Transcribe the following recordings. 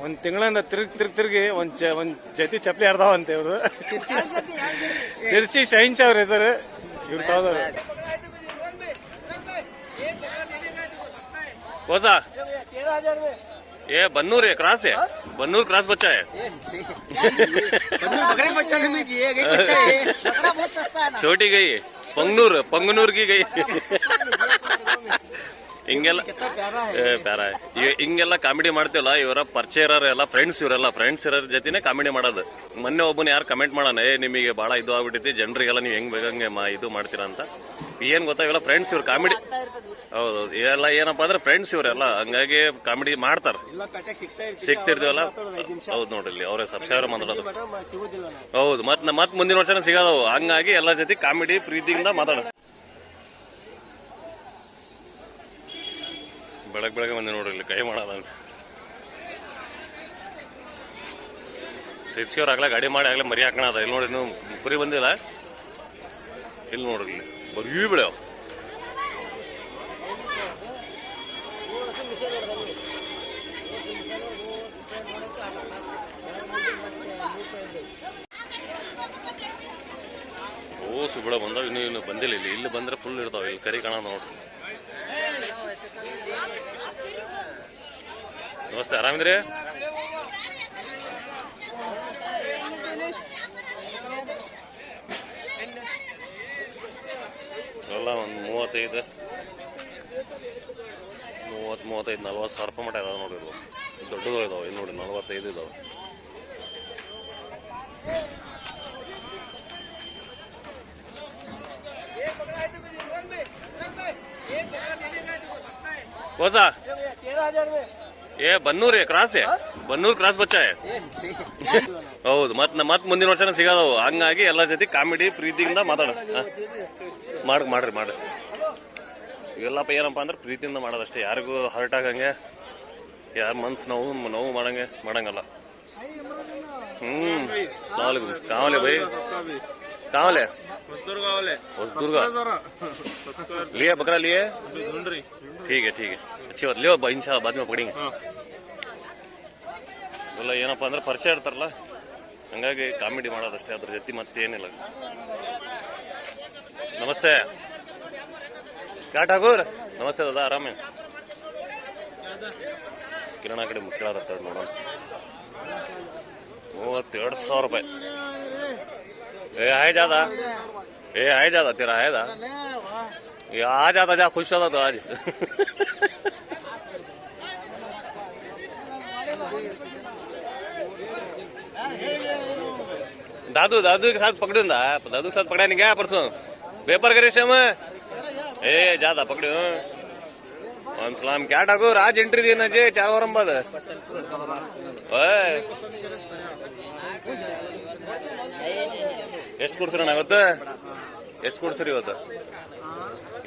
ಒಂದ್ ತಿಂಗಳಿಂದ ತಿರುಗಿ ಒಂದ್ ಜೊತೆ ಚಪ್ಪಲಿ ಹರಿದಾವಂತೆ ಇವ್ರು. ಸಿರ್ಸಿ ಶೈನ್ಸ್ ಅವ್ರ ಹೆಸರು ಇವ್ರು ತಗೋದವ್ರು. कोसा ये बन्नूर है क्रॉस है बन्नूर क्रॉस बच्चा है छोटी गई पंगनूर की गई ಹಿಂಗೆಲ್ಲ ಪ್ಯಾರ ಹಿಂಗೆಲ್ಲ ಕಾಮಿಡಿ ಮಾಡ್ತೀವಲ್ಲ ಇವರ ಪರಿಚಯ ಇರೋರೆಲ್ಲ ಫ್ರೆಂಡ್ಸ್ ಇವರೆಲ್ಲ ಫ್ರೆಂಡ್ಸ್ ಇರೋರ ಜೊತೆನೆ ಕಾಮಿಡಿ ಮಾಡೋದು. ಮೊನ್ನೆ ಒಬ್ಬನ ಯಾರು ಕಮೆಂಟ್ ಮಾಡೋಣ ನಿಮಗೆ ಬಹಳ ಇದು ಆಗ್ಬಿಟ್ಟೈತಿ ಜನರಿಗೆಲ್ಲ ನೀವು ಹೆಂಗ್ ಬೇಕಂಗೆ ಇದು ಮಾಡ್ತೀರಾ ಅಂತ. ಏನ್ ಗೊತ್ತಾ ಇವೆಲ್ಲ ಫ್ರೆಂಡ್ಸ್ ಇವ್ರು ಕಾಮಿಡಿ. ಹೌದೌದು ಇವೆಲ್ಲ ಏನಪ್ಪಾ ಅಂದ್ರೆ ಫ್ರೆಂಡ್ಸ್ ಇವರೆಲ್ಲ ಹಂಗಾಗಿ ಕಾಮಿಡಿ ಮಾಡ್ತಾರ. ಸಿಗ್ತಿರ್ತೀವಲ್ಲ ಹೌದು ನೋಡ್ರಿ ಇಲ್ಲಿ ಅವರೇ ಸಬ್ಸ್ಕ್ರೈಬರ್ ಮಾತಾಡೋದು. ಹೌದು ಮತ್ ಮುಂದಿನ ವರ್ಷನೇ ಸಿಗೋದವು. ಹಂಗಾಗಿ ಎಲ್ಲರ ಜೊತೆ ಕಾಮಿಡಿ ಪ್ರೀತಿಯಿಂದ ಮಾತಾಡೋದು. ಬೆಳಗ್ಗೆ ಬಂದೆ ನೋಡ್ರಿ ಇಲ್ಲಿ ಕೈ ಮಾಡೋದಂತ. ಸಿರ್ಸಿಯವ್ರು ಆಗ್ಲಾ ಗಾಡಿ ಮಾಡಿ ಆಗ್ಲೇ ಮರಿ ಹಾಕೋಣದ. ಇಲ್ಲಿ ನೋಡ್ರಿ ನೀವು ಕುರಿ ಬಂದಿಲ್ಲ ಇಲ್ಲಿ ನೋಡ್ರಿ ಇಲ್ಲಿ ಬರೀ ಬೆಳೆಯವ್. ಓಸು ಬಿಡ ಬಂದಾವ ಇನ್ನು ಬಂದಿಲ್ಲ. ಇಲ್ಲಿ ಬಂದ್ರೆ ಫುಲ್ ಇರ್ತಾವ. ಇಲ್ಲಿ ಕರಿ ಕಾಣ ನೋಡ್ರಿ. ನಮಸ್ತೆ ಆರಾಮಿದ್ರಿ? ಎಲ್ಲ ಒಂದು 35 40 ಸಾವಿರ ರೂಪಾಯಿ ಮಟ್ಟ ಇದಾವೆ ನೋಡಿರ್ಬೋದು. ದೊಡ್ಡದು ಇದಾವೆ ಇಲ್ಲಿ ನೋಡಿ 45 ಇದಾವೆ. कोसा ये बन्नूर है क्रॉस है बन्नूर क्रॉस बच्चा है ಹೌದು ಮತ್ ಮುಂದಿನ ವರ್ಷನೇ ಸಿಗೋದವು. ಹಂಗಾಗಿ ಎಲ್ಲರ ಜೊತೆ ಕಾಮಿಡಿ ಪ್ರೀತಿಯಿಂದ ಮಾತಾಡೋದು. ಮಾಡ್ರಿ ಇವೆಲ್ಲಪ್ಪ ಏನಪ್ಪಾ ಅಂದ್ರೆ ಪ್ರೀತಿಯಿಂದ ಮಾಡೋದಷ್ಟೇ. ಯಾರಿಗೂ ಹರ್ಟ್ ಆಗಂಗೆ ಯಾರ ಮನ್ಸು ನೋವು ಮಾಡಂಗಲ್ಲ. ಕಾವಲೆ ಬೈ ಕಾವಲೆ ಹೊಸದುರ್ಗ लिया बकरा लिए ठीक है अच्छी बात लियो इंशाल्लाह बाद में पकड़ेंगे. ಎಲ್ಲ ಏನಪ್ಪಾ ಅಂದ್ರೆ ಪರಿಚಯ ಇರ್ತಾರಲ್ಲ ಹಂಗಾಗಿ ಕಾಮಿಡಿ ಮಾಡೋದಷ್ಟೇ. ಅದ್ರ ಜೊತೆ ಮತ್ತೇನಿಲ್ಲ. ನಮಸ್ತೆ क्या ठाकुर नमस्ते दादा आराम है किराणा कಡೆ ಕೇಳಾಕತ್ತಾರ ನೋಡೋಣ. 32,000 ರೂಪಾಯಿ. है ज्यादा तेरा है दा ये आ जाता जा खुश होता तो आज दादू के साथ पकड़ू दादू के साथ पकड़ा नहीं गया परसों पेपर करे शम ए ज्यादा पकड़ू. सलाम क्या ठाकुर आज एंट्री देना चाहिए 4 वार बाद ಎಷ್ಟು ಕೊಡ್ಸಿರಣ್ಣ ಇವತ್ತು? ಎಷ್ಟು ಕೊಡ್ಸಿರಿ ಇವತ್ತು?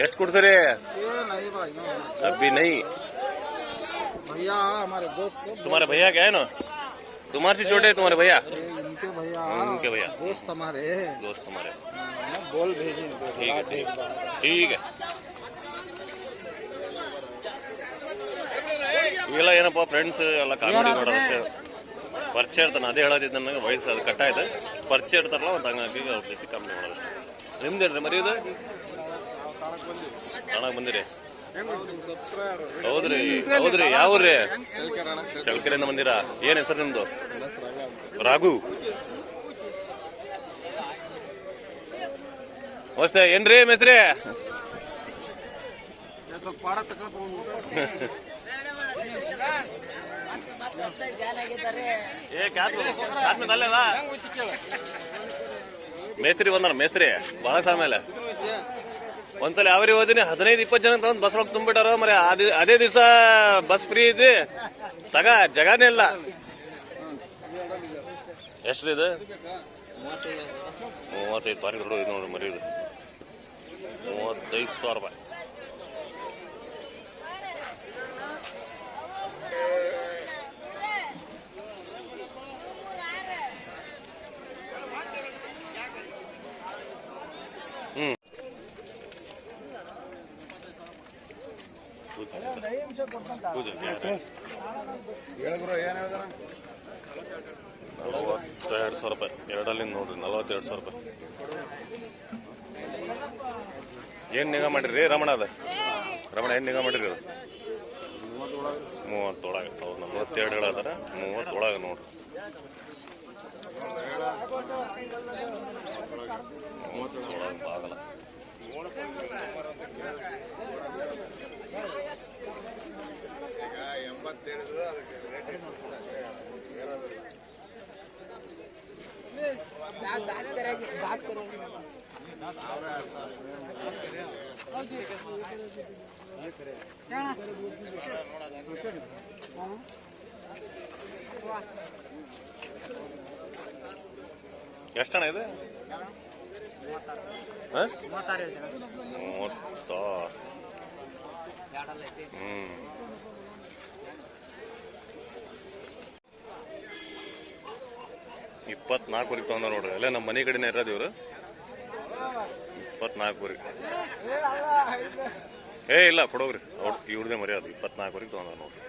ಎಷ್ಟು ಕೊಡ್ಸಿರಿ? अभी नहीं भैया हमारे दोस्त तुम्हारे भैया क्या है ना तुम्हारे से छोटे तुम्हारे भैया उनके भैया दोस्त हमारे बोल भेजे. ठीक है ಇವೆಲ್ಲ ಏನಪ್ಪ ಫ್ರೆಂಡ್ಸ್ ಎಲ್ಲ ಕಾಮಿಡಿ ಮಾಡೋದಷ್ಟೇ. ಪರಿಚಯ ಇರ್ತಾನೆ ಅದೇ ಹೇಳೋದಿದ್ದ ನನಗೆ ವಯಸ್ಸು ಅದು ಕಟ್ಟಾಯ್ತು. ಪರಿಚಯ ಇರ್ತಾರಲ್ಲ ಒಂದು ಹಂಗಾಗಿ ಅವ್ರ ಜೊತೆ ಕಾಮಿಡಿ ಮಾಡೋದಷ್ಟೇ. ನಿಮ್ದೇನ್ರಿ ಮರಿಯೋದು ಕಾಣಕ್ ಬಂದಿರಿ? ಹೌದ್ರಿ ಯಾವ್ರಿ? ಚಳ್ಳಕೆರೆಯಿಂದ ಬಂದಿರಾ? ಏನ್ ಹೆಸರು ನಿಮ್ದು? ರಾಘು. ನಮಸ್ತೆ ಏನ್ರಿ ಮೇಸ್ತ್ರಿ? ಮೇಸ್ತ್ರಿ ಬಂದಾರ. ಮೇಸ್ತ್ರಿ ಬಹಳ ಸಾಮೇಲೆ ಒಂದ್ಸಲ ಯಾವ್ರಿ ಹೋದಿನಿ 15-20 ಜನ ತಗೊಂಡ್ ಬಸ್ ಒಳಗೆ ತುಂಬಿಟ್ಟಾರ. ಮರಿ ಅದೇ ದಿವಸ ಬಸ್ ಫ್ರೀ ಐತಿ ಜಗಾನೇ ಇಲ್ಲ. ಎಷ್ಟ್ರಿ ಇದು? 35 ತಾರೀಕು ನೋಡ್ರಿ ಮರಿ ಇದು 35,000 ರೂಪಾಯಿ. पूजा 42,000 ರೂಪಾಯಿ ಎರಡಲ್ಲಿಂದ ನೋಡ್ರಿ 42,000 ರೂಪಾಯಿ. ಏನ್ ನಿಗಾ ಮಾಡಿರಿ ರಮಣ? ಅದ ರಮಣ ಏನ್ ನಿಗಾ ಮಾಡಿರಿ? ಅದು 30 ಅವ್ರು 42 ಹೇಳದಾರ, 30 ನೋಡ್ರಿ. 30 ಆಗಲ್ಲ. ಎಷ್ಟಣ ಇದು? 30. 24 ತಗೊಂಡ ನೋಡ್ರಿ. ಅಲ್ಲೇ ನಮ್ಮ ಮನೆ ಕಡೆನೇ ಇರೋದು ಇವ್ರು. 24 ಏ ಇಲ್ಲ ಕೊಡೋಗ್ರಿ, ಅವ್ರು ಇವ್ರದೇ ಮರ್ಯಾದ. 24 ತಗೊಂಡ ನೋಡ್ರಿ.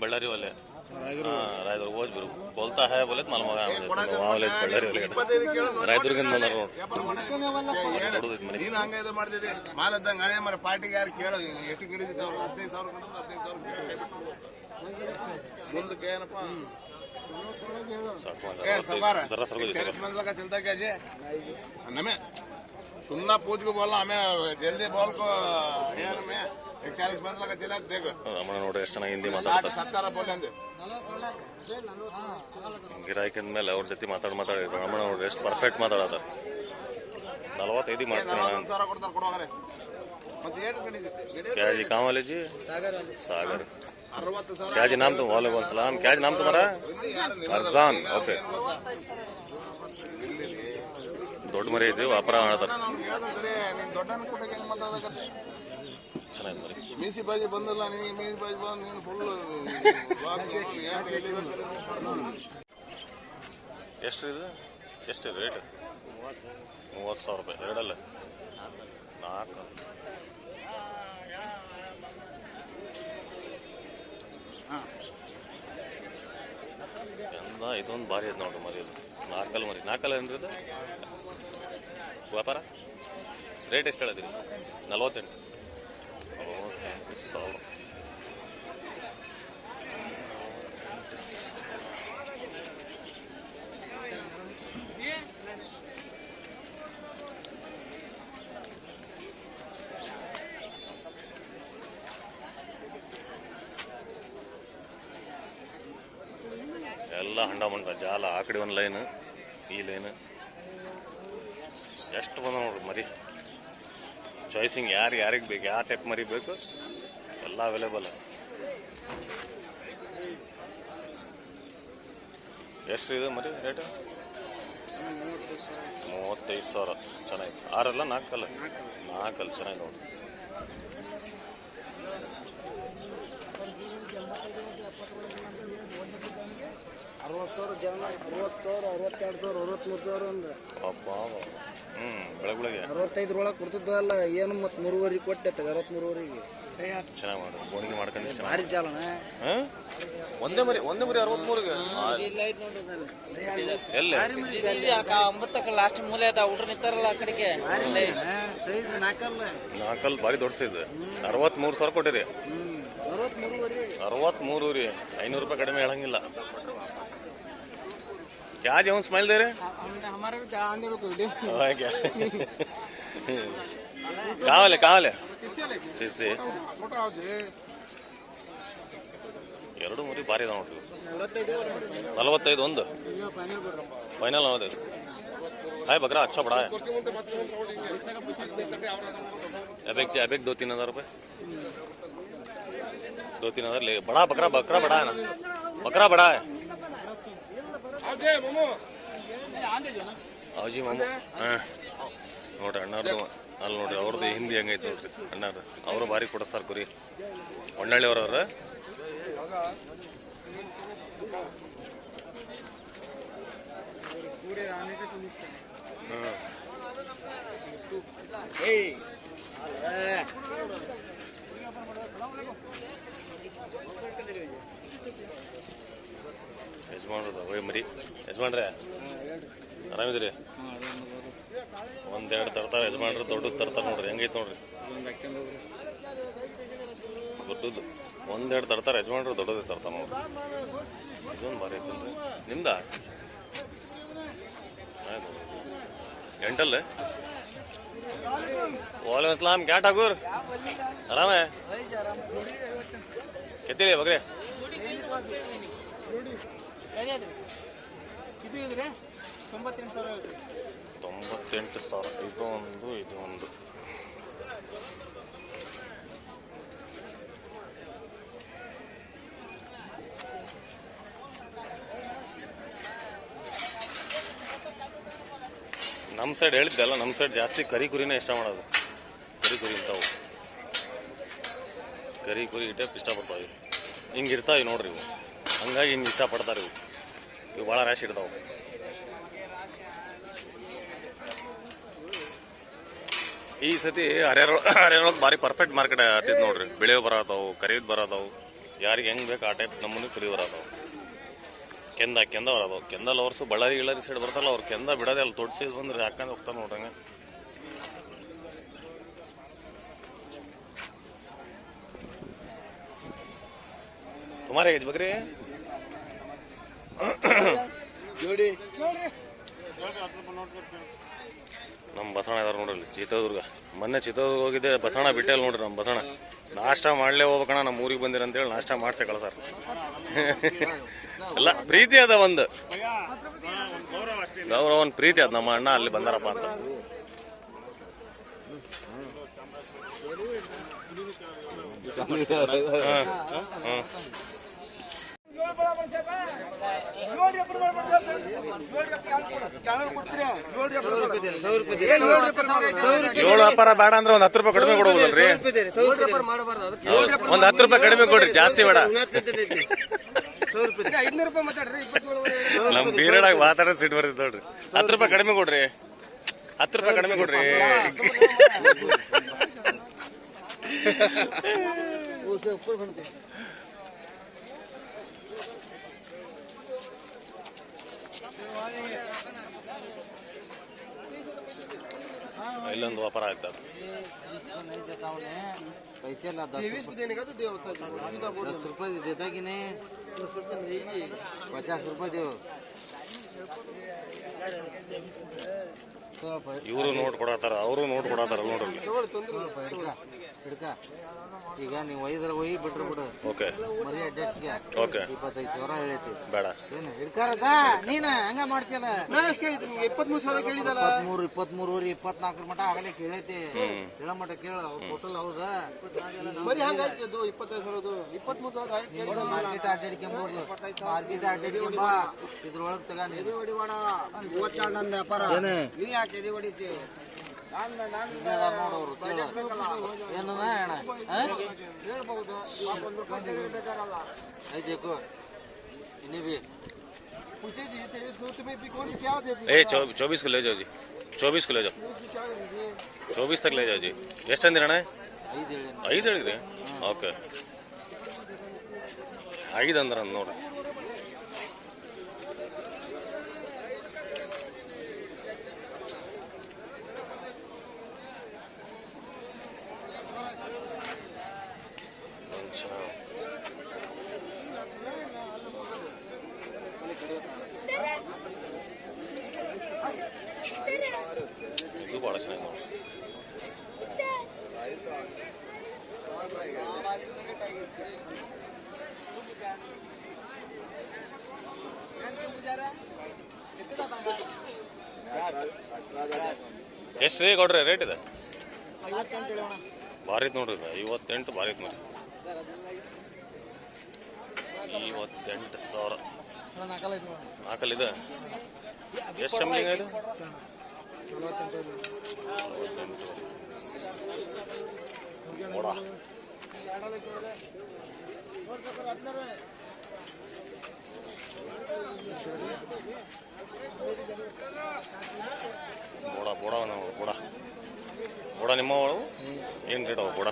बल्लारी वाले रायदुर्ग बोझ बोलता है बोले मालूम बल्लारी रायदुर्ग ನೀನು ಹಂಗ ಇದು ಮಾಡ್ತಿದ್ದೆ ಮಾಲ್ ಇದ್ದಂಗ ಹಳೆ ಮರ ಪಾರ್ಟಿಗೆ ಯಾರು ಕೇಳೋ ಎಷ್ಟು ಗಿಡಿದಿತ್ತು? 15,000 ಮುಂದಕ್ಕೆ ಏನಪ್ಪ चलता क्या जी हमें सुनना पूछ को बोलना हमें जल्दी बोल को यार में 40 मंद लगा चला देखो ರಮಣ ನೋಡ್ರಿ ಎಷ್ಟು ಚೆನ್ನಾಗಿ ಹಿಂದಿ ಮಾತಾಡ್ತಾರೆ. 70 बोले ಗಿರಾಕಿನ ಮೇಲೆ ಅವ್ರ ಜೊತೆ ಮಾತಾಡಿ ರಮಣ ನೋಡ್ರಿ ಎಷ್ಟು ಪರ್ಫೆಕ್ಟ್ ಮಾತಾಡೋದು. 45 ಮಾಡಿಸ್ತೀನಿ ನಾನು. क्या जी कहाँ वाले जी? सागर. क्या जी नाम? तो वालेकुम सलाम. क्या जी नाम तुम्हारा? अरजान. ओके. ದೊಡ್ಡ ಮರಿ ಐತಿ, ವ್ಯಾಪಾರ ಮಾಡ್ತಾರೆ. ಚೆನ್ನಾಗಿ ಮರಿ. ಮೀಸಿ ಬಾಜಿ ಬಂದಲ್ಲ ನಿನಗೆ, ಮೀಸಿ ಬಾಜಿ ಬಂದು ನೀನು ಫುಲ್ ಎಷ್ಟು ಇದು? ಎಷ್ಟು ರೇಟ್? 30,000 ರೂಪಾಯಿ ಎರಡಲ್ಲ 4. ಎಂದ ಇದೊಂದು ಭಾರಿ ಅದ ನೋಡ್ರಿ ಮರಿ. ಅದು 4 ಮರಿ. 4 ಏನ್ರಿ ಇದು ವ್ಯಾಪಾರ? ರೇಟ್ ಎಷ್ಟು ಹೇಳಿದ್ರಿ? 48,000. ಎಲ್ಲ ಹಂಡ ಮಂಡ ಜಾಲ. ಆ ಕಡೆ ಒಂದು ಲೈನ್, ಈ ಲೈನ್. ಎಷ್ಟು ಬಂದ ನೋಡ್ರಿ ಮರಿ. ಚಾಯ್ಸಿಂಗ್ ಯಾರಿಗೆ ಬೇಕು, ಯಾವ ಟೈಪ್ ಮರಿ ಬೇಕು ಎಲ್ಲ ಅವೈಲೇಬಲ್. ಎಷ್ಟು ಇದೆ ಮರಿ ರೇಟ್? 35,000. ಚೆನ್ನಾಗಿ. 6 ಅಲ್ಲ 4 ಅಲ್ಲ? 4 ಅಲ್ಲ. ಚೆನ್ನಾಗಿ ನೋಡಿ. ಬೆಳಗ್ಗೆ 65 ಕೊಡ್ತಿದ್ದಲ್ಲ ಏನು ಮತ್ 3.5 ಕೊಟ್ಟೆ 63 ಚೆನ್ನಾಗಿ ಮಾಡಿ ಬೋಣಿಗೆ ಮಾಡ್ಕೊಂಡು ಭಾರಿ ಚಾಲನ. ಒಂದೇ ಮರಿ 63ಗೆ ಎಲ್ಲ 9 ಲಾಸ್ಟ್ ಮೂಲೆ ಅದ ಹುಡ್ರು ನಿಂತಾರಲ್ಲ ಆ ಕಡೆಗೆ. ಸೈಜ್ 4 ಭಾರಿ ದೊಡ್ಡ ಸೈಜ್. 63,000 ಕೊಟ್ಟಿರಿ. 63 ರೀ. 500 ರೂಪಾಯಿ ಕಡಿಮೆ ಹೇಳಂಗಿಲ್ಲ. क्या जी हूँ स्माइल दे रहे? हमारे भी ध्यान दे को क्या? कहाँ वाले? से ಎರಡು ಮರಿ ಭಾರಿ ಇದಾವೆ ನೋಡ್ರಿ. 45 ಒಂದು ಫೈನಲ್ 45. हाय बकरा अच्छा बड़ा है. अबेक 2-3 हज़ार रुपये. 2-3 हज़ार ले. बड़ा बकरा बड़ा है ना. बकरा बड़ा है. ಅಜ್ಜಿ ಮಾಮ. ನೋಡ್ರಿ ಅಣ್ಣಾರ್ದು ಅಲ್ಲಿ ನೋಡ್ರಿ ಅವ್ರದ್ದು ಹಿಂದಿ ಹಂಗೈತೆ ನೋಡ್ರಿ. ಅಣ್ಣಾರ್ದು ಅವರು ಭಾರಿ ಕೊಡಿಸ್ತಾರೆ ಕುರಿ. ಹೊನ್ನಳ್ಳಿ ಅವ್ರವ್ರ. ಯಜಮಾನ್ರದ ಹೋಯ್ ಮರಿ ಯಜಮಾನ್ರೆ ಆರಾಮಿದ್ರಿ? ಒಂದೆರಡು ತರ್ತಾರೆ ಯಜಮಾನ್ರು, ದೊಡ್ಡದು ತರ್ತಾರೆ ನೋಡ್ರಿ. ಹೆಂಗೈತೆ ನೋಡ್ರಿ ದೊಡ್ಡದು. ಒಂದೆರಡು ತರ್ತಾರೆ ಯಜಮಾನ್ರು, ದೊಡ್ಡದೇ ತರ್ತಾರೆ ನೋಡ್ರಿ. ಇದೊಂದು ಭಾರಿ ಐತಲ್ರಿ ನಿಮ್ದ ಎಂಟಲ್. वालेकुम अस्सलाम, क्या ठाकुर आराम है? कितने लिए बकरे? 98,000. ಇದು ಒಂದು ನಮ್ಮ ಸೈಡ್ ಹೇಳಿದ್ದಲ್ಲ, ನಮ್ಮ ಸೈಡ್ ಜಾಸ್ತಿ ಕರಿ ಕುರಿನೇ ಇಷ್ಟ ಮಾಡೋದು. ಕರಿ ಕುರಿ ಇಂಥವು ಕರಿ ಕುರಿ ಟೈಪ್ ಇಷ್ಟಪಡ್ತಾವೆ. ಹಿಂಗೆ ಇರ್ತಾವೆ ನೋಡ್ರಿ ಇವು, ಹಂಗಾಗಿ ಹಿಂಗೆ ಇಷ್ಟಪಡ್ತಾರೆ ಇವು. ಇವು ಭಾಳ ರ್ಯಾಶ್ ಇರ್ತಾವೆ. ಈ ಸತಿ ಹರ್ಯಾರೊಳಗೆ ಭಾರಿ ಪರ್ಫೆಕ್ಟ್ ಮಾರ್ಕೆಟ್ ಆಗ್ತೈತೆ ನೋಡ್ರಿ. ಬೆಳೆಯೋ ಬರತಾವು, ಕರಿಯೋದು ಬರತಾವು, ಯಾರಿಗೆ ಹೆಂಗೆ ಬೇಕು ಆ ಟೈಪ್ ನಮ್ಮನ್ನು ಕುರಿ ಬರತಾವು. ಕೆಂದ ಬರೋದು. ಕೆಂದ ಲವರ್ಸು ಬಳ್ಳಾರಿ ಗಿಳ್ಳಾರಿ ಸೈಡ್ ಬರ್ತಾರಲ್ಲ, ಅವ್ರು ಕೆಂದ ಬಿಡೋದೇ ಅಲ್ಲ. ದೊಡ್ಡ ಸೈಜ್ ಬಂದ್ರೆ ಹಾಕೊಂಡು ಹೋಗ್ತಾರೆ ನೋಡ್ರಂಗ. ತುಮಾರೇ ಏಜ್ ಬಗ್ರಿ ನಮ್ಮ ಬಸವಣ್ಣ ಇದಾರೆ ನೋಡ್ರಿ ಚಿತ್ರದುರ್ಗ. ಮೊನ್ನೆ ಚಿತ್ರದುರ್ಗ ಹೋಗಿದ್ದೆ, ಬಸವಣ್ಣ ಬಿಟ್ಟೆಲ್ಲ ನೋಡ್ರಿ. ನಮ್ಮ ಬಸವಣ್ಣ ನಾಷ್ಟ ಮಾಡ್ಲೇ ಹೋಗ್ಬೇಕಣ್ಣ, ನಮ್ಮ ಊರಿಗೆ ಬಂದಿರ ಅಂತೇಳಿ ನಾಷ್ಟ ಮಾಡ್ಸೇ ಕಳ್ಸಾರ. ಎಲ್ಲ ಪ್ರೀತಿ ಅದ, ಒಂದು ಗೌರವ, ಒಂದು ಪ್ರೀತಿ ಅದ. ನಮ್ಮ ಅಣ್ಣ ಅಲ್ಲಿ ಬಂದಾರಪ್ಪ ಅಂತ. ಏಳು ವ್ಯಾಪಾರ ಬೇಡ ಅಂದ್ರೆ ಒಂದ್ 10 ರೂಪಾಯಿ ಕಡಿಮೆ ಕೊಡ್ಬೋದಲ್ರಿ? ಒಂದ್ 10 ರೂಪಾಯಿ ಕಡಿಮೆ ಕೊಡ್ರಿ, ಜಾಸ್ತಿ ಬೇಡ. ನಮ್ ಬೀರಡಾಗ ಮಾತಾಡೋ ಸಿಟ್ ಬರ್ತೈತೆ ನೋಡ್ರಿ. 10 ರೂಪಾಯಿ ಕಡಿಮೆ ಕೊಡ್ರಿ, 10 ರೂಪಾಯಿ ಕಡಿಮೆ ಕೊಡ್ರಿ. ಇಲ್ಲೊಂದು ವ್ಯಾಪಾರ ಆಯ್ತು. पैसे ला 10 देने का तो दे 10 रुपए देता कि नहीं? 10 रुपए नहीं, 50 रुपए दो. ಇವರು ನೋಟ್ ಕೊಡತಾರ, ಅವರು ನೋಟ್ ಕೊಡತಾರ ನೋಡ್ರಿ. ಈಗ ನೀವು 5 ಒಯ್ಯಿ ಬಿಟ್ರು ಬಿಡು. ಓಕೆ ಮರಿ ಅಡ್ಜಸ್ಟ್ಗೆ ಓಕೆ 25,000 ಹೇಳೈತಿ. ಬೇಡ ಏನು ಹಿಡ್ಕಾರದ ನೀನ ಹಂಗ ಮಾಡ್ತೀಯಲ್ಲ. ನಾನು ಎಷ್ಟು ಕೇಳಿದ್ರಿ ನಿಮ್ಗೆ? 23,000 ಕೇಳಿದಲ್ಲ. 23 24 ಮಟ ಆಗಲೇ ಕೇಳೈತಿ. ಹೇಳೋ ಮಟ ಕೇಳ ಟೋಟಲ್. ಹೌದಾ ಮರಿ ಹಂಗಾಯ್ತು. 25,000 23,000 ಮಾರ್ಕೆಟ್ ಅಡ್ಡಾಡ್ಕೊಂಬೋದು. ಮಾರ್ಕೆಟ್ ಅಡ್ಡಾಡ್ಕೊಂಬ, ಇದ್ರೊಳಗೆ ತಗ. ನೀನು ಹೊಡಿಬೇಡ, 32 ನಂದು ವ್ಯಾಪಾರ. ನೀ ಯಾಕೆ ಎದೆ ಹೊಡಿತಿ? ನೋಡೋರು ಏನದ ಅಣ್ಣ ಹೇಳ್ಬಹುದು. 1 ರೂಪಾಯಿ ಬೇಜಾರಲ್ಲ. ಐ देखो इन्हें भी पूछे जी 23 को तुम्हें भी कौन क्या देती है? 24 को ले जाओ जी, 24 को ले जाओ, 24 तक ले जाओ जी. ಎಷ್ಟು ಅಂದಿರಣ್ಣ? 5 ಹೇಳಿದ್ರಿ. ಓಕೆ 5 ಅಂದ್ರ ನೋಡ್ರಿ. ಇದು ಭಾಳ ಚೆನ್ನಾಗಿ ನೋಡಿ. ಎಷ್ಟು ರೀ ಕೊಡ್ರಿ ರೇಟ್ ಇದೆ? ಭಾರಿ ಐತೆ ನೋಡ್ರಿ. 58 ಭಾರಿ ಐತೆ ನೋಡ್ರಿ. 58,000 ನಾಲ್ಕಲ್ಲಿದೆ. ಎಷ್ಟು ಶಂಬಲಿಂಗ ಇದು? 48 ನೋಡ. ಬೋಡ ಬೋಡ ನಾವು ಬೋಡ ಬೋಡ ನಿಮ್ಮ ಏನು ರೇಟ್ ಅವು ಬೋಡ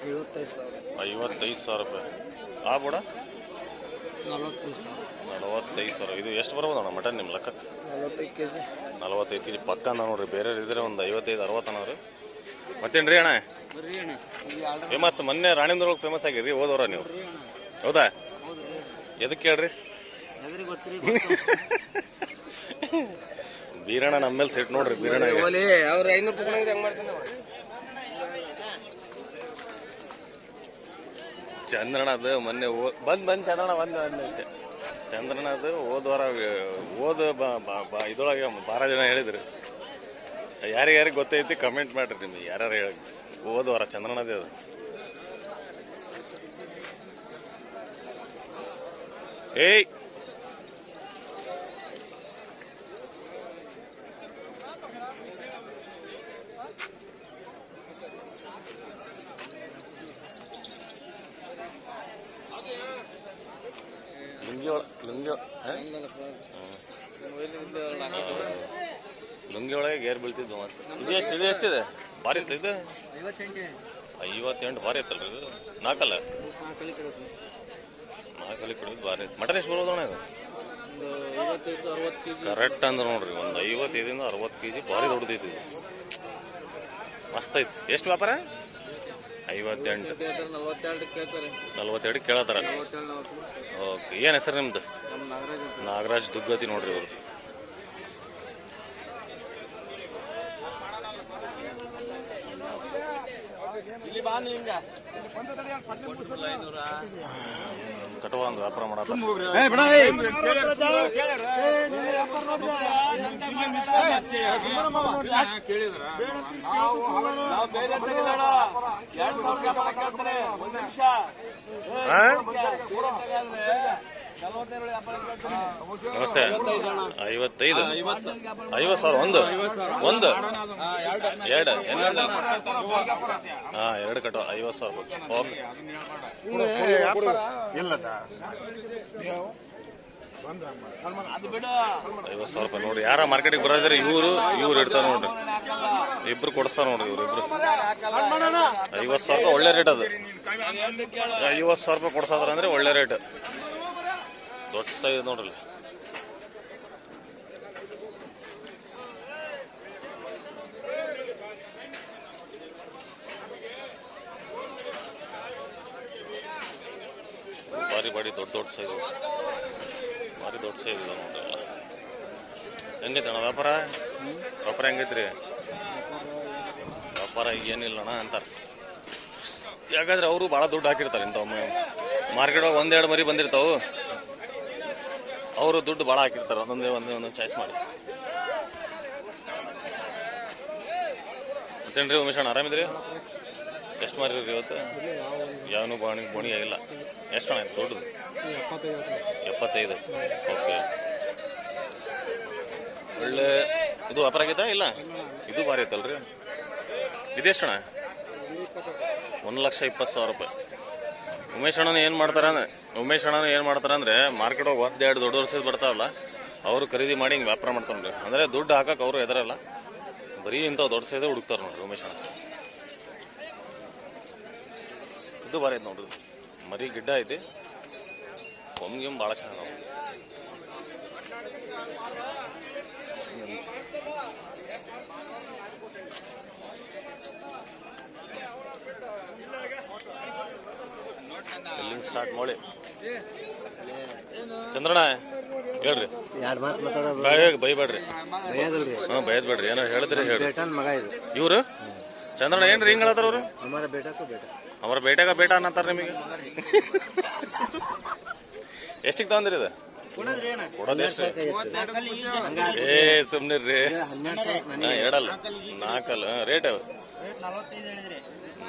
55,000 ರೂಪಾಯಿ. ಆ ಬೋಡ 45,000. ಇದು ಎಷ್ಟು ಬರ್ಬೋದಣ್ಣ ಮಟನ್ ನಿಮ್ಮ ಲೆಕ್ಕಕ್ಕೆ? 45 ಕೆಜಿ ಪಕ್ಕ ಅಂದ ನೋಡ್ರಿ. ಬೇರೆ ಇದ್ರೆ ಒಂದು 55-60 ಅನ್ನೋರಿ. ಮತ್ತೇನು ರೀ ಅಣ್ಣ ಫೇಮಸ್? ಮೊನ್ನೆ ರಾಣಿಂದ್ರೊಳಗೆ ಫೇಮಸ್ ಆಗಿರಿ ಹೋದವ್ರ ನೀವು? ಹೌದಾ? ಎದಕ್ಕೆ ಹೇಳ್ರಿ? ಬೀರಣ್ಣ ನಮ್ಮ ಮೇಲೆ ಸೆಟ್ ನೋಡ್ರಿ. ಬೀರಣ್ಣ ಚಂದ್ರಣ್ಣದು ಮೊನ್ನೆ ಬಂದ್ ಚಂದ್ರಣ್ಣ ಅಷ್ಟೇ. ಚಂದ್ರಣ್ಣದು ಹೋದ್ವಾರ ಇದ್ರೊಳಗೆ ಭಾಳ ಜನ ಹೇಳಿದ್ರಿ. ಯಾರಿಗಾರಿಗೆ ಗೊತ್ತೈತಿ ಕಮೆಂಟ್ ಮಾಡ್ರಿ ನಿಮ್ಗೆ ಯಾರ್ಯಾರು ಹೇಳಿ. ಹೋದ್ವಾರ ಚಂದ್ರಣ್ಣದೇ ಅದು. ಏಯ್ ಲುಂಗಿ ಒಳಗೆ ಗೇರ್ ಬೀಳ್ತಿದ್ವು. ಮತ್ತೆ ಇದು ಎಷ್ಟಿದೆ? ಭಾರಿ ಇತ್ತು ಇದು. 58 ಭಾರಿ ಇತ್ತಲ್ರಿ ಇದು. 4 ಕಡಿದು ಭಾರಿ ಇತ್ತು. ಮಟನ್ ಎಷ್ಟು ಬರೋದಣ್ಣ ಇದು? ಕರೆಕ್ಟ್ ಅಂದ್ರೆ ನೋಡ್ರಿ ಒಂದು 55-60 ಕೆಜಿ ಭಾರಿ ದೊಡ್ಡದೈತಿ ಇದು. ಮಸ್ತ್ ಐತಿ. ಎಷ್ಟು ವ್ಯಾಪಾರ? 58. 42 ಕೇಳತ್ತಾರ. ಓಕೆ. ಏನು ಹೆಸರು ನಿಮ್ದು? ನಾಗರಾಜ್ ದುಗ್ಗತಿ ನೋಡ್ರಿ ಅವ್ರದ್ದು. ಕಟುವ ಒಂದು ವ್ಯಾಪಾರ ಮಾಡತ್ತ. ನಮಸ್ತೆ. 55 50,000 ಒಂದು 2 ಹಾಂ 2 ಕಟುವ 50,000 ರೂಪಾಯಿ. ಓಕೆ. 50,000 ರೂಪಾಯಿ ನೋಡ್ರಿ. ಯಾರ ಮಾರ್ಕೆಟಿಗೆ ಬರೋದ್ರೆ ಇವ್ರು ಇಡ್ತಾರೆ ನೋಡ್ರಿ. ಇಬ್ರು ಕೊಡಿಸ್ತಾರ ನೋಡ್ರಿ. ಇವ್ರಿಬ್ರು 50,000 ರೂಪಾಯಿ ಒಳ್ಳೆ ರೇಟ್ ಅದು. 50,000 ರೂಪಾಯಿ ಕೊಡ್ಸಾದ್ರ ಅಂದ್ರೆ ಒಳ್ಳೆ ರೇಟ್. ದೊಡ್ಡ ಸೈಜ್ ನೋಡ್ರಿ. ಬಾರಿ ದೊಡ್ಡ ಸೈಜ್. ಭಾರಿ ದೊಡ್ಡ ಸೈಜ್ ಇದೆ ನೋಡ್ರಿ. ಹೆಂಗೈತೆ ಅಣ್ಣ ವ್ಯಾಪಾರ ಹೆಂಗೈತ್ರಿ? ವ್ಯಾಪಾರ ಏನಿಲ್ಲ ಅಣ್ಣ ಅಂತಾರೆ. ಯಾಕಂದ್ರೆ ಅವರು ಭಾಳ ದುಡ್ಡು ಹಾಕಿರ್ತಾರೆ ಇಂಥವು ಮಾರ್ಕೆಟ್ ಒಳಗೆ 1-2 ಮರಿ ಬಂದಿರ್ತಾವು. ಅವರು ದುಡ್ಡು ಭಾಳ ಹಾಕಿರ್ತಾರೆ. ಒಂದೊಂದು ಚಾಯ್ಸ್ ಮಾಡಿ. ಮತ್ತೇನ್ರಿ ಉಮೇಶ್ ಅಣ್ಣ ಆರಾಮಿದ್ರಿ? ಎಷ್ಟು ಮಾರಿರಿ ಇವತ್ತು? ಯಾವನು ಬೋಣಿ ಆಗಿಲ್ಲ. ಎಷ್ಟು ಅಣ್ಣ ದೊಡ್ಡದು? 75. ಓಕೆ. ಒಳ್ಳೆ ಇದು ವ್ಯಾಪಾರ ಆಗೈತಾ? ಇಲ್ಲ ಇದು ಭಾರಿ ಐತಲ್ರಿ. ಇದೆಷ್ಟು ಅಣ್ಣ? 1,20,000 ರೂಪಾಯಿ. ಉಮೇಶ್ ಅಣ್ಣನ ಏನು ಮಾಡ್ತಾರ ಅಂದ್ರೆ ಮಾರ್ಕೆಟ್ ಹೋಗಿ 1-2 ದೊಡ್ಡ ಸೈಜ್ ಬರ್ತಾವಲ್ಲ ಅವರು ಖರೀದಿ ಮಾಡಿ ಹಿಂಗೆ ವ್ಯಾಪಾರ ಮಾಡ್ತಾನೆ. ಅಂದರೆ ದುಡ್ಡು ಹಾಕಕ್ಕೆ ಅವರು ಎದರಲ್ಲ. ಬರೀ ಇಂಥವು ದೊಡ್ಡ ಸೈಜ್ ಹುಡುಕ್ತಾರೆ ನೋಡ್ರಿ ಉಮೇಶ್ ಅಣ್ಣ. ಇದು ಭಾರಿ ಐತೆ ನೋಡ್ರಿ. ಮರಿ ಗಿಡ್ಡ ಐತಿ. ಕೊಮ್ಗೆ ಭಾಳ ಚೆನ್ನಾಗಿ. ಎಲ್ಲಿಂದ ಸ್ಟಾರ್ಟ್ ಮಾಡಿ ಚಂದ್ರಣ್ಣ ಹೇಳ್ರಿ. ಬೈಬೇಡ್ರಿ. ಹಾಂ ಬೈದ್ಬೇಡ್ರಿ. ಏನೋ ಹೇಳಿದ್ರಿ ಹೇಳ್ರಿ. ಇವ್ರು ಚಂದ್ರಣ್ಣ ಏನ್ರಿ ಹಿಂಗ್ ಹೇಳತ್ತಾರ ಅವ್ರು? ಅವರ ಬೇಟಾಗ ಬೇಟ ಅನ್ನತ್ತಾರ ನಿಮಗೆ. ಎಷ್ಟಿಗೆ ತಗೊಂಡ್ರಿ ಇದು? ಕೊಡೋದೆಷ್ಟು? ಏ ಸುಮ್ನಿರ್ರಿ. ಎರಡಲ್ಲ 4 ರೇಟ್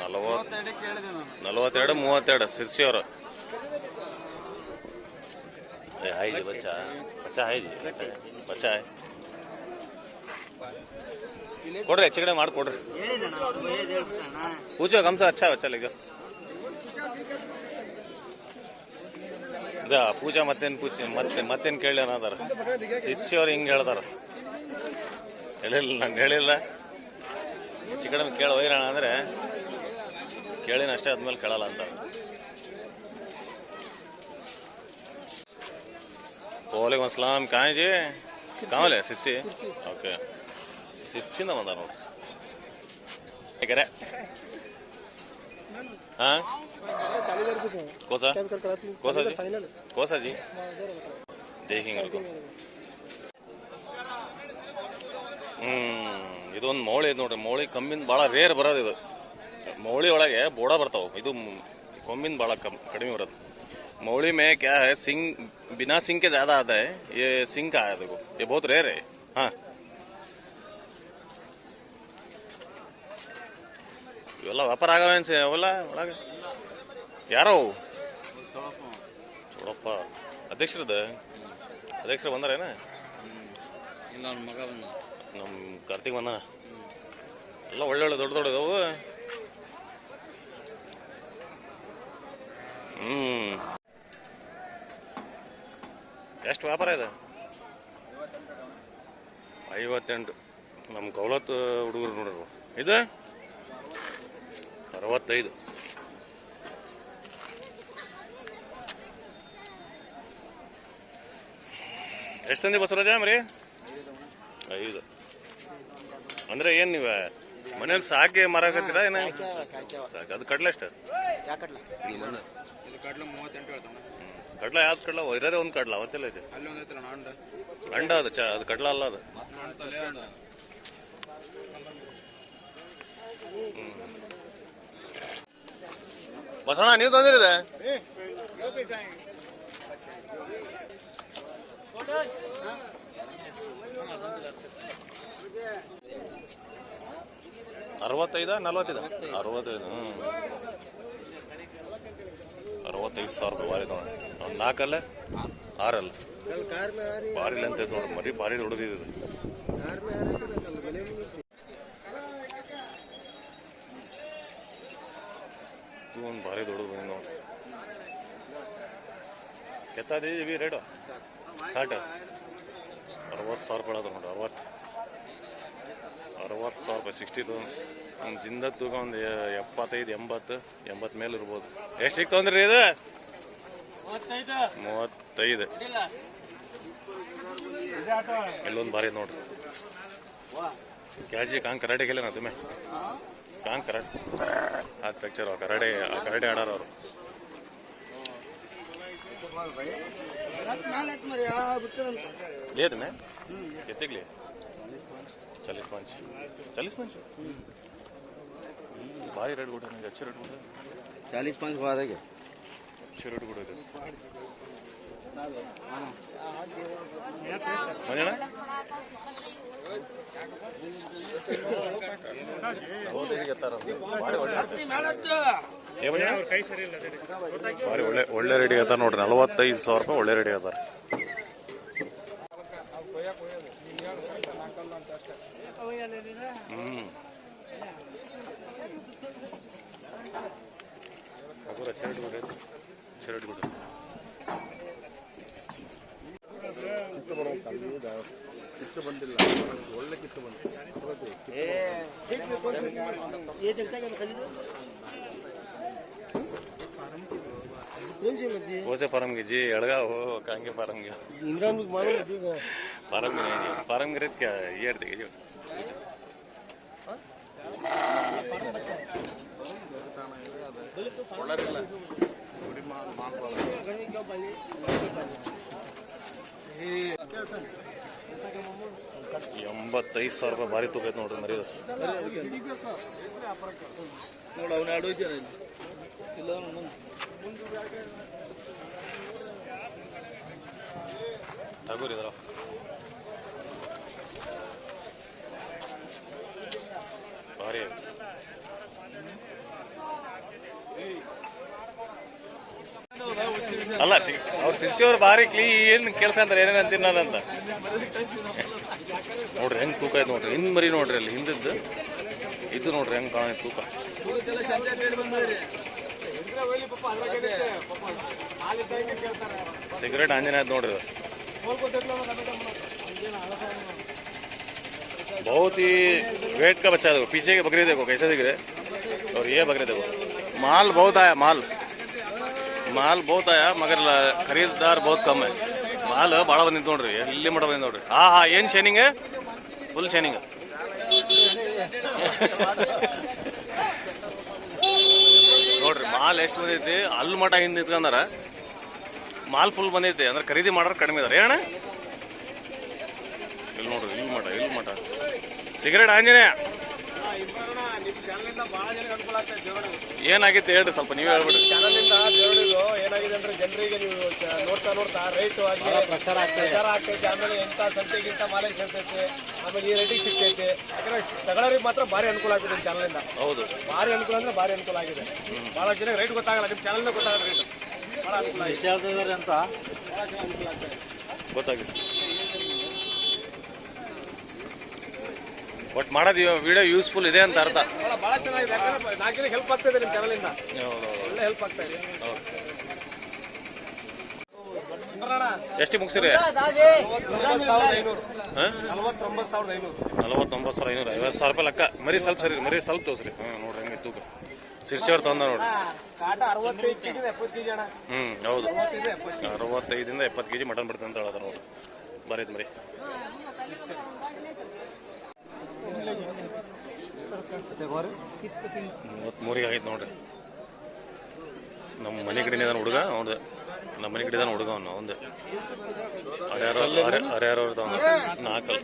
42 32 ಸಿರ್ಸಿ ಅವರು. है जी बच्चा है जी बच्चा है ಕೊಡ್ರಿ ಹೆಚ್ಚು ಕಡೆ ಮಾಡಿ ಕೊಡ್ರಿ. पूछो कम से अच्छा बच्चा लेगा. ಇದ ಪೂಜಾ ಮತ್ತೇನು ಕೇಳಿ ಅನ್ನದಾರ ಶಿಷ್ಯವ್ರು ಹಿಂಗೆ ಹೇಳ್ದಾರ. ಹೇಳಿಲ್ಲ, ನಾನು ಹೇಳಿಲ್ಲ. ಹೆಚ್ಚು ಕಡಿಮೆ ಕೇಳಿ ಹೋಗಿರೋಣ ಅಂದರೆ ಕೇಳಿನ ಅಷ್ಟೇ, ಆದ್ಮೇಲೆ ಕೇಳಲ್ಲ ಅಂತ. वालेकुम अस्सलाम. कहाँ है जी? कहाँ वाले सिस्सी? ओके, सिस्सी ना बंदा ನೋಡಿ. करे हाँ कोसा कोसा जी कोसा जी देखेंगे. ಇದೊಂದು ಮೌಳಿ ಐತೆ ನೋಡ್ರಿ. ಮೌಳಿ ಕಮ್ಮಿಂದ ಭಾಳ ರೇರ್ ಬರೋದು ಇದು. ಮೌಳಿ ಒಳಗೆ ಬೋಡ ಬರ್ತಾವೆ. ಇದು ಕೊಂಬಿಂದ ಭಾಳ ಕಡಿಮೆ ಬರೋದು. मौली में क्या है, सिंग बिना सिंग के ज्यादा आता है. ये सिंग का है, देखो ये बहुत रेयर है. हाँ, ಇವೆಲ್ಲ ವ್ಯಾಪಾರ ಆಗವೇನ್ಸಿ ಅವೆಲ್ಲ ಒಳಗೆ ಯಾರೋ ಚೋಡಪ್ಪ ಅಧ್ಯಕ್ಷರು ಬಂದಾರೇನ? ಮಗ ಬಂದ, ನಮ್ಮ ಕಾರ್ತಿಕ್ ಬಂದ. ಎಲ್ಲ ಒಳ್ಳೊಳ್ಳೆ ದೊಡ್ಡ ದೊಡ್ಡದವು. ಎಷ್ಟು ವ್ಯಾಪಾರ ಇದೆ? 58. ನಮ್ಮ ಕೌಲತ್ ಹುಡುಗರು ನೋಡ್ರಿ. ಇದು 65. ಎಷ್ಟು ತಂದಿ ಬಸವರಾಜ ಮರಿ? 5. ಅಂದ್ರೆ ಏನ್ ನೀವ ಮನೇಲಿ ಸಾಕಿ ಮಾರಾಕತ್ತೀರ ಏನ? ಸಾಕು. ಅದು ಕಡ್ಲೆ ಎಷ್ಟು? ಕಡ್ಲ ಯಾವ್ದು ಕಡ್ಲ? ಇರೋದೇ ಒಂದು ಕಡ್ಲ, ಅವತ್ತೆಲ್ಲ ಇದೆ. ಅಂಡ ಅದು ಅದು ಕಡ್ಲ ಅಲ್ಲ ಅದು. ಬಸಣ್ಣ ನೀವು ತಂದಿರಿದೆ? ಅರವತ್ತೈದ 45? 65. 65,000 ರೂಪಾಯಿ ಬಾರಿ ನೋಡಿ. ಒಂದು 4 ಅಲ್ಲ 6 ಅಲ್ಲ ಬಾರಿ ಅಂತ ನೋಡಿ. ಮರಿ ಬಾರಿ ಹೊಡೆದಿದ್ದು. ಒಂದು ಭಾರಿ ದೊಡ್ಡದು ಬಂದು ನೋಡಿ. ಕೆತ್ತದೀವಿ ರೇಟು 60,000 ರೂಪಾಯಿ ಅದ ನೋಡಿ. 60,000 ರೂಪಾಯಿ 60,000. ಒಂದು ಜಿಂದ ತೂಕ ಒಂದು 75, 80 ಮೇಲೆ ಇರ್ಬೋದು. ಎಷ್ಟಿಗೆ ತೊಂದ್ರಿ ಇದು? 35. ಇಲ್ಲೊಂದು ಭಾರಿ ನೋಡ್ರಿ. ಕ್ಯಾಜಿ ಕಾಂಗ್ ಕರಾಟೆ ಗೆಲ್ಲ ನಾ ತುಮೆ ಕಾಂಗ್ ಕರಾಟೆ ಹಾತ್ ಪಿಕ್ಚರ್ ಕರಾಟೆ ಆಡಾರ ಅವರು. లేదు मैं कितने के लिए 40-5 भारी रेट गुड है. अच्छे रेट गुड है. 40-5 हुआ था क्या? अच्छे रेट गुड है. मजा ಭಾರಿ ಒಳ್ಳೆ ರೇಟ್ ಹೇಳ್ತಾರೆ ನೋಡ್ರಿ. 45,000 ರೂಪಾಯಿ ಒಳ್ಳೆ ರೇಟ್ ಹೇಳ್ತಾರೆ. ಕಿತ್ತು ಬಂದಿಲ್ಲ, ಒಳ್ಳೆ ಕಿತ್ತು ಬಂದಿಲ್ಲ. से फार्म की जी अड़गा हो कांगे फार्म की इमरान मालूम फार्म की नहीं फार्म की रेट क्या ये देखिए जो ಒಳ್ಳೆರಿಲ್ಲ 85,000 ರೂಪಾಯಿ ಭಾರಿ ತೂಕ ಐತೆ ನೋಡ್ರಿ ಮರಿ. ತಗೋರಿ ಇದರ ಭಾರಿ ಅಲ್ಲ ಅವ್ರು ಶಿರ್ಸಿಯವ್ರು ಭಾರಿ ಕ್ಲೀನ್ ಕೆಲಸ ಅಂತಾರೆ. ಏನೇನು ಅಂತೀನಿ ನಾನಂತ ನೋಡ್ರಿ ಹೆಂಗ್ ತೂಕ ಐತೆ ನೋಡ್ರಿ. ಹಿಂದ್ ಮರಿ ನೋಡ್ರಿ, ಅಲ್ಲಿ ಹಿಂದಿದ್ದು ಇದು ನೋಡ್ರಿ ಹೆಂಗ್ ಕಾಣ ತೂಕ. सिगरेट आंजना नोड्री बहुत ही वेट का बच्चा देखो पीछे के बकरी देखो कैसे दिख रहे और ये बकरी देखो माल बहुत आया माल बहुत आया मगर खरीदार बहुत कम है माल ಭಾಳ ಬಂದಿತ್ತು ನೋಡ್ರಿ ಇಲ್ಲಿ ಮಟ ಬಂದಿದ್ದು ನೋಡ್ರಿ ಹಾ ಏನ್ ಶೈನಿಂಗ್ ಫುಲ್ ಶೈನಿಂಗ್ ನೋಡ್ರಿ ಮಾಲ್ ಎಷ್ಟು ಬಂದೈತಿ ಅಲ್ಲಿ ಮಟ ಹಿಂದೆ ನಿಂತ್ಕೊಂಡಾರ ಮಾಲ್ ಫುಲ್ ಬಂದೈತಿ ಅಂದ್ರೆ ಖರೀದಿ ಮಾಡೋರು ಕಡಿಮೆ ಇದಾರೆ ಏನ ಇಲ್ಲಿ ನೋಡ್ರಿ ಇಲ್ಲಿ ಮಟ ಸಿಗರೇಟ್ ಆಂಜನೇಯ ಏನಾಗಿತ್ತು ಹೇಳ್ರಿ ಸ್ವಲ್ಪ ನೀವೇ ಹೇಳ್ಬಿಡ್ರಿ ಚಾನಲ್ನಿಂದ ದೇವಳಿದು ಏನಾಗಿದೆ ಅಂದ್ರೆ ಜನರಿಗೆ ನೀವು ನೋಡ್ತಾ ರೈಟ್ ಆಗಿ ಪ್ರಚಾರ ಆಗ್ತೈತೆ ಆಮೇಲೆ ಎಂತ ಸಂತೆಗಿಂತ ಮಾಲೆ ಸಿಗ್ತೈತೆ ಆಮೇಲೆ ಈ ರೇಟಿಗೆ ಸಿಗ್ತೈತೆ ಯಾಕಂದ್ರೆ ತಗೊಳ್ಳೋರಿಗೆ ಮಾತ್ರ ಭಾರಿ ಅನುಕೂಲ ಆಗಿದೆ ನಿಮ್ಮ ಚಾನಲ್ನಿಂದ ಹೌದು ಭಾರಿ ಅನುಕೂಲ ಅಂದ್ರೆ ಭಾರಿ ಅನುಕೂಲ ಆಗಿದೆ ಬಹಳ ಜನ ರೈಟ್ ಗೊತ್ತಾಗಲ್ಲ ನಿಮ್ಮ ಚಾನಲ್ನ ಗೊತ್ತಾಗಲ್ಲ ರೇಟ್ ಬಹಳ ಅನುಕೂಲ ಆಗಿದೆ ಅಂತ ಬಹಳ ಚೆನ್ನಾಗಿ ಅನುಕೂಲ ಆಗ್ತದೆ ಗೊತ್ತಾಗಿದೆ ಬಟ್ ಮಾಡೋದು ವಿಡಿಯೋ ಯೂಸ್ಫುಲ್ ಇದೆ ಅಂತ ಅರ್ಥ ಬಹಳ ಚೆನ್ನಾಗಿದೆ ಯಾಕಂದ್ರೆ ನಾಲ್ಕಿನ ಹೆಲ್ಪ್ ಆಗ್ತಾ ಇದೆ ನಿಮ್ಮ ಚಾನಲಿಂದ ಒಳ್ಳೆ ಹೆಲ್ಪ್ ಆಗ್ತಾ ಇದೆ ಎಷ್ಟು ಮುಗಿಸಿರಿ 49,500 50,000 ರೂಪಾಯಿ ಲೆಕ್ಕ ಮರಿ ಸ್ವಲ್ಪ ಸರಿ ಮರಿ ಸ್ವಲ್ಪ ತೋರಿಸ್ರಿ ನೋಡ್ರಿ ಹಂಗೆ ತೂಕ ಶಿರ್ಸಿ ಅವ್ರು ತಂದ ನೋಡ್ರಿ ಹೌದು 65 70 ಕೆಜಿ ಮಟನ್ ಬಿಡ್ತಂತ ಅಂತ ಹೇಳೋದು ನೋಡ್ರಿ ಬರೀತ್ ಮರಿ ಮೂವತ್ಮೂರಿಗೆ ಆಗೈತೆ ನೋಡ್ರಿ ನಮ್ಮ ಮನೆ ಕಡೆನೇ ಇದಾನ ಹುಡುಗ ಅವ್ದು ನಮ್ಮ ಮನೆ ಕಡೆ ಇದಾನ ಹುಡುಗ ಅವನು ಒಂದು ಹರ್ಯಾರು ನಾಲ್ಕಲ್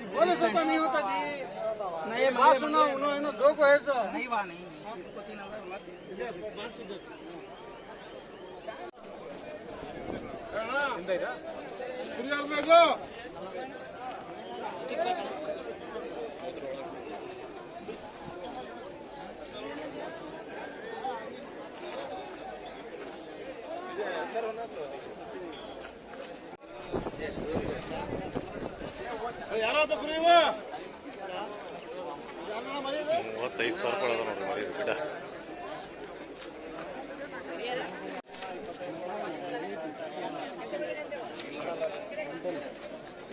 ₹35,000 ಅದ ನೋಡ್ರಿ ಮರಿ ಗಿಡ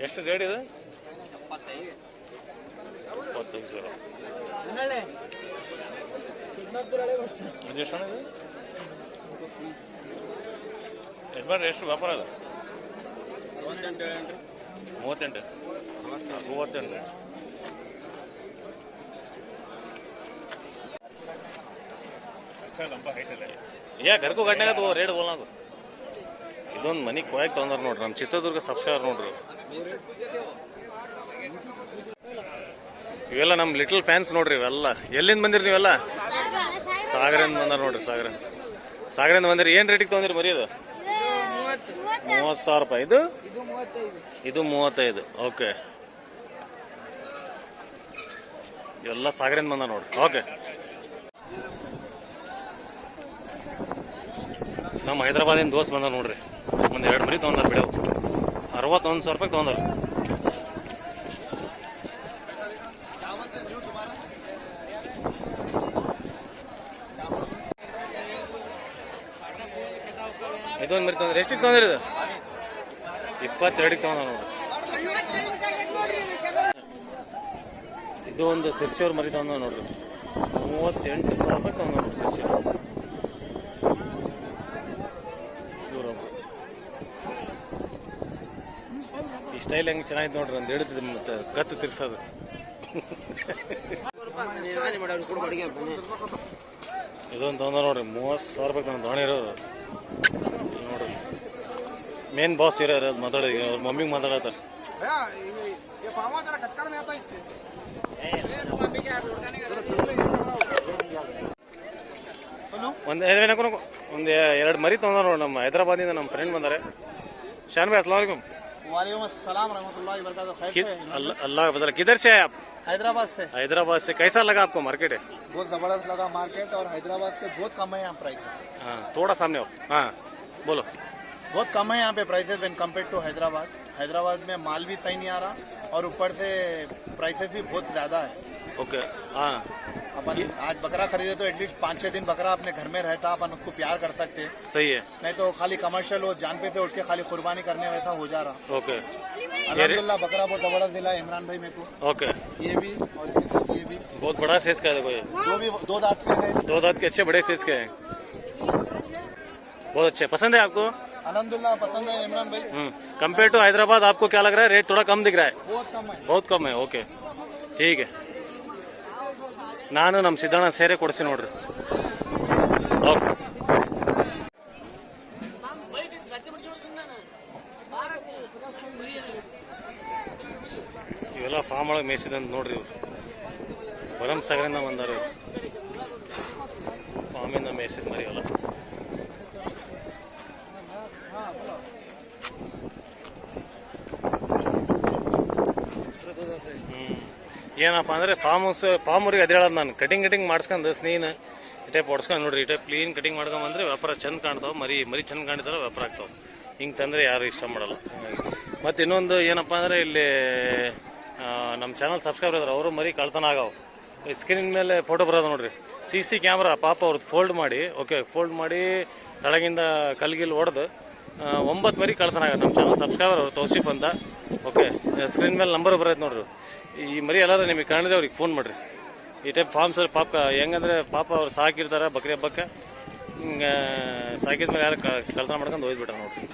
ಎಷ್ಟು ರೇಟ್ ಇದೆ 75,000 ಎಷ್ಟು ಯಜಮಾನ್ರಿ ಎಷ್ಟು ವ್ಯಾಪಾರ ಅದ 38 ಯಾ ಕರ್ಕೋ ಗಂಟೆಗ ರೇಟ್ ಬೋಲ್ ನಾವು ಇದೊಂದು ಮನೆ ಕೊಯ್ಯಾಗ ತೊಗೊಂಡ್ರ ನೋಡ್ರಿ ನಮ್ಮ ಚಿತ್ರದುರ್ಗ ಸಬ್ಸ್ಕ್ರೈಬರ್ ನೋಡ್ರಿ ಇವೆಲ್ಲ ನಮ್ಮ ಲಿಟಲ್ ಫ್ಯಾನ್ಸ್ ನೋಡ್ರಿ ಇವೆಲ್ಲ ಎಲ್ಲಿಂದ ಬಂದಿರಿ ನೀವೆಲ್ಲ ಸಾಗರದಿಂದ ಬಂದಾರ ನೋಡ್ರಿ ಸಾಗರದಿಂದ ಬಂದಿರಿ ಏನ್ ರೇಟಿಗೆ ತೊಗೊಂಡಿರಿ ಮರಿ ಅದು 30,000 ರೂಪಾಯಿ ಇದು 35 ಓಕೆ ಎಲ್ಲ ಸಾಗರದಿಂದ ಬಂದ ನೋಡ್ರಿ ಓಕೆ ನಮ್ಮ ಹೈದರಾಬಾದಿನ ದೋಸ್ತ್ ಬಂದ ನೋಡ್ರಿ ಒಂದು 2 ಮರಿ ತೊಗೊಂಡಾರ ಬಿಡವು 61,000 ರೂಪಾಯಿ ತೊಗೊಂಡಾರ ಇದೊಂದು ಮರಿ ತೊಗೊಂಡ್ರಿ ಎಷ್ಟಿಗೆ ತೊಗೊಂಡ್ರಿ ಇದು 22ಗೆ ತೊಗೊಂಡ ನೋಡ್ರಿ ಇದು ಒಂದು ಸಿರ್ಸಿಯವ್ರ ಮರಿ ತೊಗೊಂಡ ನೋಡ್ರಿ 38,000 ರೂಪಾಯಿ ತೊಗೊಂಡ ನೋಡ್ರಿ ಸಿರ್ಸಿಯವ್ರು ಇವರೊಬ್ರು ಈ ಸ್ಟೈಲ್ ಹೆಂಗೆ ಚೆನ್ನಾಗಿತ್ತು ನೋಡ್ರಿ ಒಂದು ಹಿಡಿದು ಮತ್ತೆ ಕತ್ತು ತಿರ್ಸೋದು ಇದೊಂದು ತೊಗೊಂಡ ನೋಡ್ರಿ 30,000 ರೂಪಾಯಿ ತೊಗೊಂಡು ದೋಣಿ ಇರೋದು ನೋಡ್ರಿ ಮೇನ್ ಬಾಸ್ ಇರೋ ಮಾತಾಡೋದು ಅವ್ರ ಮಮ್ಮಿಗೆ ಮಾತಾಡತ್ತಾರೆ ಒಂದು 2 ಮರಿ ತೊಗೊಂಡ ನೋಡಿ ನಮ್ಮ ಹೈದರಾಬಾದಿಂದ ನಮ್ಮ ಫ್ರೆಂಡ್ ಬಂದಾರೆ शान भाई अस्सलाम वालेकुम। वालेकुम अस्सलाम रहमतुल्लाहि व बरकातहू। अल्लाह का फजल। किधर से है आप? हैदराबाद से। हैदराबाद से कैसा लगा आपको मार्केट है? बहुत जबरदस्त लगा मार्केट, और हैदराबाद से बहुत कम है यहाँ प्राइस। हाँ थोड़ा सामने हो, हाँ बोलो। बहुत कम है यहाँ पे prices when compare to Hyderabad. Hyderabad में माल भी सही नहीं आ रहा और ऊपर से प्राइसेस भी बहुत ज्यादा है। ओके हाँ अपन आज बकरा खरीदे तो एटलीस्ट 5-6 दिन बकरा अपने घर में रहता, अपन उसको प्यार कर सकते। सही है। नहीं तो खाली कमर्शियल वो जान पे से उठ के खाली कुर्बानी करने वैसा हो जा रहा। ओके अल्हम्दुलिल्लाह बकरा बहुत जबरदस्त दिला इमरान भाई मेरे को। ओके, ये भी और ये भी बहुत बड़ा साइज का है देखो, ये दो दांत के है। 2 दांत के अच्छे बड़े साइज के हैं, बहुत अच्छे। पसंद है आपको? अल्हम्दुलिल्लाह पसंद है इमरान भाई। कंपेयर टू हैदराबाद आपको क्या लग रहा है? रेट थोड़ा कम दिख रहा है? बहुत कम है। बहुत कम है। ಓಕೆ, ठीक है। ನಾನು ನಮ್ಮ ಸಿದ್ದಣ್ಣ ಸೇರೆ ಕೊಡಿಸಿ ನೋಡ್ರಿ. ಓಕೆ, ಇವೆಲ್ಲ ಫಾರ್ಮ್ ಒಳಗೆ ಮೇಯಿಸಿದಂತ ನೋಡ್ರಿ. ಇವ್ರು ಭರಮಸಾಗರಿಂದ ಬಂದಾರ, ಇವ್ರು ಫಾರ್ಮಿಂದ ಮೇಯಿಸಿದ ಮರಿ ಅಲ್ಲ. ಏನಪ್ಪ ಅಂದರೆ ಫಾರ್ಮವ್ರಿಗೆ ಅದೇ ಹೇಳೋದು ನಾನು, ಕಟಿಂಗ್ ಮಾಡಿಸ್ಕೊಂಡು ಸ್ನೇಹಿನ ಈ ಟೈಪ್ ಹೊಡ್ಸ್ಕೊಂಡು ನೋಡ್ರಿ. ಈ ಟೈಪ್ ಕ್ಲೀನ್ ಕಟಿಂಗ್ ಮಾಡ್ಕೊಂಬಂದ್ರೆ ವ್ಯಾಪಾರ ಚಂದ ಕಾಣ್ತಾವೆ, ಮರಿ ಚಂದ ಕಾಣ್ತಾವೆ, ವ್ಯಾಪಾರ ಆಗ್ತಾವೆ. ಹಿಂಗೆ ತಂದರೆ ಯಾರು ಇಷ್ಟ ಮಾಡಲ್ಲ. ಮತ್ತು ಇನ್ನೊಂದು ಏನಪ್ಪ ಅಂದರೆ ಇಲ್ಲಿ ನಮ್ಮ ಚಾನಲ್ ಸಬ್ಸ್ಕ್ರೈಬರ್ ಇದ್ದಾರೆ, ಅವರು ಮರಿ ಕಳ್ತನ ಆಗವು. ಸ್ಕ್ರೀನ್ ಮೇಲೆ ಫೋಟೋ ಬರೋದು ನೋಡ್ರಿ, CC ಕ್ಯಾಮ್ರಾ ಪಾಪ ಅವ್ರದ್ದು ಫೋಲ್ಡ್ ಮಾಡಿ, ಓಕೆ ಫೋಲ್ಡ್ ಮಾಡಿ ತಳಗಿಂದ ಕಲ್ಗಿಲ್ ಹೊಡೆದು 9 ಮರಿ ಕಳ್ತನ ಆಗ. ನಮ್ಮ ಚಾನಲ್ ಸಬ್ಸ್ಕ್ರೈಬರ್ ಅವರು ತೌಸಿಫ್ ಅಂತ, ಓಕೆ ಸ್ಕ್ರೀನ್ ಮೇಲೆ ನಂಬರ್ ಬರೋದು ನೋಡ್ರಿ. ಈ ಮರಿ ಎಲ್ಲರೂ ನಿಮಗೆ ಕಾಣಿದ್ರೆ ಅವ್ರಿಗೆ ಫೋನ್ ಮಾಡಿರಿ. ಈ ಟೈಪ್ ಫಾರ್ಮ್ಸ್ ಪಾಪ ಹೆಂಗಂದ್ರೆ ಪಾಪ ಅವ್ರು ಸಾಕಿರ್ತಾರೆ ಬಕ್ರಿ ಹಬ್ಬಕ್ಕೆ, ಹಿಂಗೆ ಸಾಕಿದ್ಮೇಲೆ ಯಾರು ಕಳ್ತನ ಮಾಡ್ಕೊಂಡು ಹೋಯ್ದ್ಬಿಟ್ರೆ ನೋಡ್ರಿ.